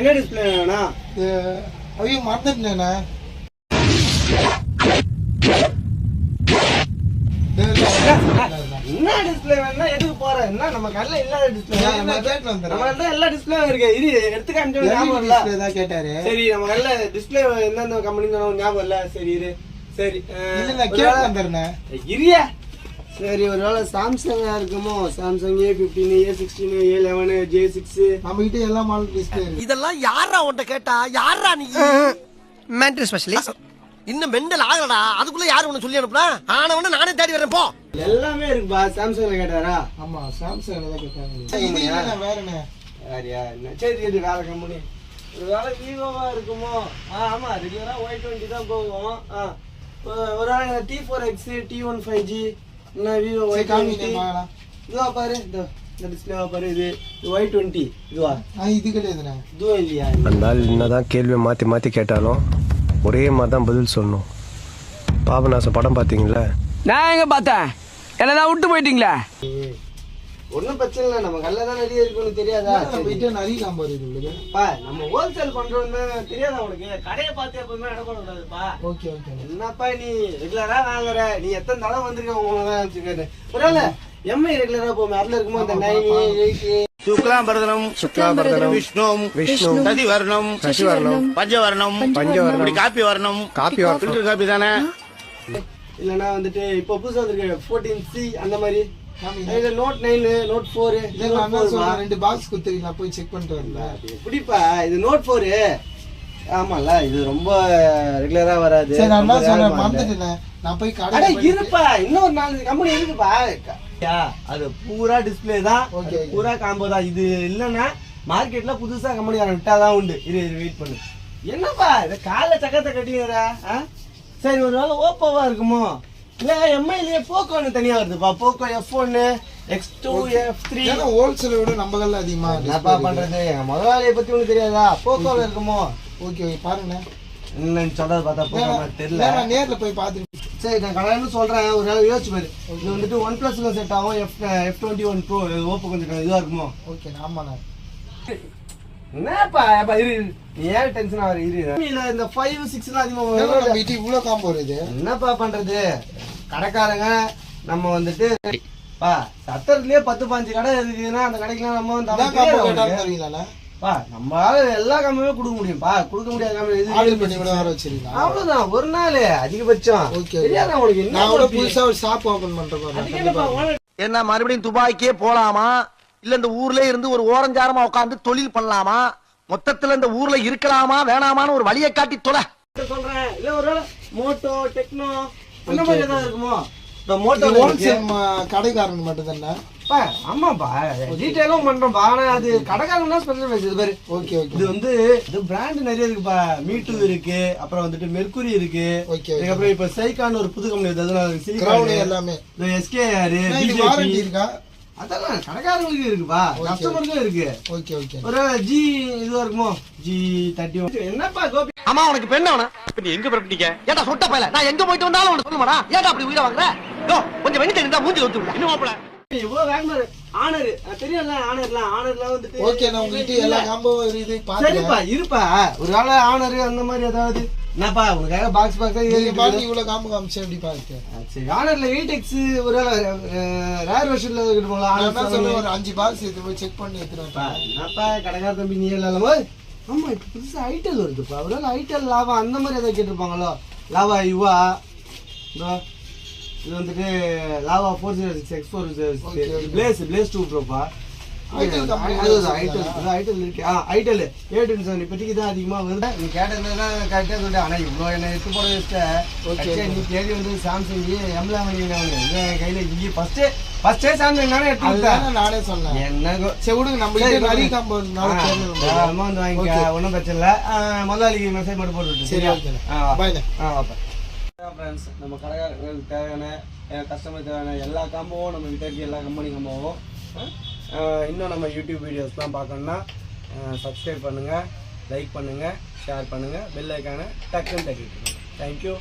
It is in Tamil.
என்ன டிஸ்பிளே வேணா ஐயோ மறந்துட்டேண்ணா. என்ன டிஸ்பிளே வேணா எதுக்கு போற? என்ன நம்ம கடையில இல்லாத டிஸ்பிளே நம்ம எல்லா டிஸ்பிளே இருக்கு. இது எடுத்து காமிச்சா கேட்டாரு. சரி நம்ம கடையில டிஸ்பிளே எந்தெந்த கம்பெனி ஞாபகம் இல்ல. சரி இரு. சரி இரியா. சரி ஒருவேளை சாம்சங்கா இருக்குமோ? Samsung A15 A16 A11 J6 நம்ம கிட்ட எல்லா மாடல் டிஸ்பிளே இருக்கு. இதெல்லாம் யாரா உன்கிட்ட கேட்டா? யாரா நீ? Mental specialist. இன்னும் மெண்டல் ஆகலடா. அதுக்குள்ள யாரு உன்னை சொல்லி அனுப்புனா? ஆனவன நானே தேடி வரேன் போ. எல்லாமே இருக்குப்பா. சாம்சங்ல கேட்டாரா? ஆமா சாம்சங்ல தான் கேட்டாங்க. இது இல்ல வேறனே. யாரியா? சரி இது வேற கம்பெனி. ஒருவேளை விவோவா இருக்குமோ? ஆமா ரெகுலரா Y20 தான் போகும். ஒருவேளை T4X T1 5G என்ன விவோ Y20 இதுவா பாரு. இந்த டிஸ்பிளேவா பாரு. இது Y20 இதுவா? இது கிடையாதுண்ணே. இதுவும் இல்லையா? அந்த ஆள் என்னதான் கேள்வியை மாற்றி மாற்றி கேட்டாலும் ஒரே மாதிரி தான் பதில் சொல்லணும். பாபநாசம் படம் பார்த்தீங்களா? நான் எங்க பார்த்தேன்? என்னதான் விட்டு போயிட்டீங்களா? ஒன்னும் பிரச்சனை இல்லை. நம்ம கல்ல தான் நிறைய இருக்குன்னு தெரியாதா? நம்ம கிட்ட நிறைய காம்போ இருக்கு. நம்ம ஹோல்சேல் பண்றோம்னு தெரியாதா உனக்கு? கடையை பார்த்து எப்பவுமே இடப்பட கூடாதுப்பா. Okay okay. என்னப்பா நீ ரெகுலரா வாங்குற? நீ எத்தனை தடவை வந்திருக்க? உங்களதான் வச்சுக்காரு. ஒருவேளை எம்ஐ ரெகுலரா போமே அதுல இருக்குமோ? அந்த 9 8 శుక్లాంబరదనం విష్ణు సశివర్ణం పంచవర్ణం కాపీ వర్ణం ఫిల్టర్ కాపీ தானே. இல்லனா வந்துட்டு இப்போ புதுசா வந்திருக்கு 14C அந்த மாதிரி. இதுல Note 9 Note 4 ரெண்டு பாக்ஸ் கொடுத்துருக்கீங்களா? போய் செக் பண்ணிட்டு வரல. எப்படிப்பா இது Note 4? ஆமால இது ரொம்ப ரெகுலரா வராது. சரி நான் என்ன சொல்றேன் மறந்துட்டேன். நான் போய் கடை இருப்பா. இன்னொரு 4 கம்பெனி இருக்குப்பா. அது பூரா டிஸ்பிளே தான். பூரா காம்போ தான். இது இல்லன்னா மார்க்கெட்ல புதுசா கம்பெனி விட்டாதான் உண்டு. இரு வெயிட் பண்ணு. என்னப்பா இத கால சக்கத்தை கட்டிங்கடா. சரி ஒருவேளை ஓப்போவா இருக்குமோ? இல்ல எம்ஐலயே போக்கோன்னு தனியா வருதுப்பா. போக்கோ F1 X2 F3 ஹோல்சேலை விட நம்ம கல்ல அதிகமா. என்னப்பா பண்றது? எங்க முதலாளியை பத்தி உனக்கு தெரியாதா? போக்கோல இருக்குமோ? ஓகே பாருங்க. என்னன்னு சொல்றது பார்த்தா போக்கோ தெரியல. நான் நேர்ல போய் பாத்துட்டு. சரி நான் கடையில சொல்றேன். ஒரு நாள் யோசிச்சு பாரு. இது வந்துட்டு OnePlusல செட் ஆகும். F21 Pro ஓப்போ கொஞ்சம் இதுவா இருக்குமோ? ஓகே ஆமாண்ணா. என்னப்பா இரு நீ ஏன் டென்ஷன் ஆகுற? இரு இல்ல இந்த 5 6 அதிகமா இவ்வளவு காம்போ வருது. என்னப்பா பண்றது? கடைக்காரங்க நம்ம வந்துட்டு சத்தரத்துலயே 10 15 கடை இருக்குதுன்னா அந்த கடைக்கெல்லாம் நம்ம நம்மளால எல்லா கம்பெனியுமே கொடுக்க முடியும்பா. கொடுக்க முடியாத கம்பெனி அவ்வளவுதான். ஒரு நாள் அதிகபட்சம். தெரியாதா உனக்கு? நான் புதுசா ஒரு ஷாப் ஓபன் பண்றேன். என்ன மறுபடியும் துபாய்க்கே போலாமா? இல்ல இந்த ஊர்ல இருந்து ஒரு ஓரஞ்சாரமா உட்கார்ந்து தொழில் பண்ணலாமா? மொத்தத்துல இந்த ஊர்ல இருக்கலாமா வேணாமான்னு ஒரு வழியை காட்டி தொலை சொல்றேன். இல்ல ஒரு மோட்டோ டெக்னோ அந்த மாதிரி ஏதாவது இருக்குமோ? மோட்டோ கடைக்காரங்க மட்டும் தானே? ஆமாப்பா டீடைலும் பண்றோம்ப்பா. ஆனா அது கடைக்காரங்க ஸ்பெஷல். இது பாரு. Okay okay. இது வந்து இது பிராண்ட் நிறைய இருக்குப்பா. மீட்டு இருக்கு, அப்புறம் வந்துட்டு மெர்க்குரி இருக்கு, அதுக்கப்புறம் இப்ப சைக்கான் ஒரு புது கம்பெனி வருது. எல்லாமே SKR வாரண்டி இருக்கா? அதெல்லாம் கடைக்காரங்களுக்கு இருக்குப்பா. கஸ்டமருக்கும் இருக்கு. Okay okay. ஒரு G இதுவா இருக்குமோ? G31. என்னப்பா கோபி? ஆமா உனக்கு பெண் அவன நீ எங்க பரப்பிட்டீங்க? ஏடா சொட்ட பையல நான் எங்க போயிட்டு வந்தாலும் உனக்கு சொல்லுமாடா? ஏடா அப்படி உயிரை வாங்குற? கொஞ்சம் வெண்ணி தெரிந்தா மூஞ்சில ஊத்து. இன்னும் மாப்ள இவ்வளவு வேகமா ஆனர் தெரியல. ஆனர்லாம் வந்துட்டு ஓகே. நான் உங்ககிட்ட எல்லா காம்போ இது பாத்து. சரிப்பா இருப்பா. ஒரு வேளை ஆனர் அந்த மாதிரி ஏதாவது என்னப்பா உனக்காக பாக்ஸ் இவ்வளவு காம்போ காமிச்சு எப்படி பாத்து. சரி ஆனர்ல 8X ஒரு ரேர் வெர்ஷன்ல ஒரு 5 பாக்ஸ் இது போய் செக் பண்ணி எடுத்துறப்பா. என்னப்பா கடைக்கார தம்பி நீ இல்லாம. ஆமா இப்ப புதுசா ஐட்டல் வருதுப்பா. ஒரு வேளை ஐட்டல் லாவா அந்த மாதிரி ஏதாவது கேட்டிருப்பாங்களோ? லாவா யுவா இது வந்துட்டு லாவா 406 X4 பிளேஸ் 2 ப்ரோப்பா. ஐட்டல் இருக்கு. ஐட்டல் A27 இப்போதைக்கு தான் அதிகமா வருது. நீ கேட்டதுதான் கரெக்டா சொல்லிட்டு. ஆனா இவ்வளவு என்ன எடுத்து போட வச்சுட்ட. நீ தேடி வந்து சாம்சங் M11 கையில இங்கே ஃபர்ஸ்டே சாம்சங் நானே எடுத்து நானே சொன்னேன். என்ன சரி விடுங்க. நம்ம நிறைய காம்போ வந்து வாங்கிக்க. ஒன்றும் பிரச்சனை இல்லை. முதலாளிக்கு மெசேஜ் மட்டும் போட்டு. சரி ஓகே பாய். வாப்பா. ஃப்ரெண்ட்ஸ் நம்ம கடைக்காரங்களுக்கு தேவையான கஸ்டமர் தேவையான எல்லா காம்போவும் நம்ம கிட்ட இருக்கு. எல்லா கம்பெனி காம்போவும். இன்னும் நம்ம யூடியூப் வீடியோஸ்லாம் பார்க்கணுன்னா சப்ஸ்கிரைப் பண்ணுங்கள், லைக் பண்ணுங்கள், ஷேர் பண்ணுங்கள், பெல் ஐக்கானை டக்குன்னு தட்டிட்டு. தேங்க்யூ.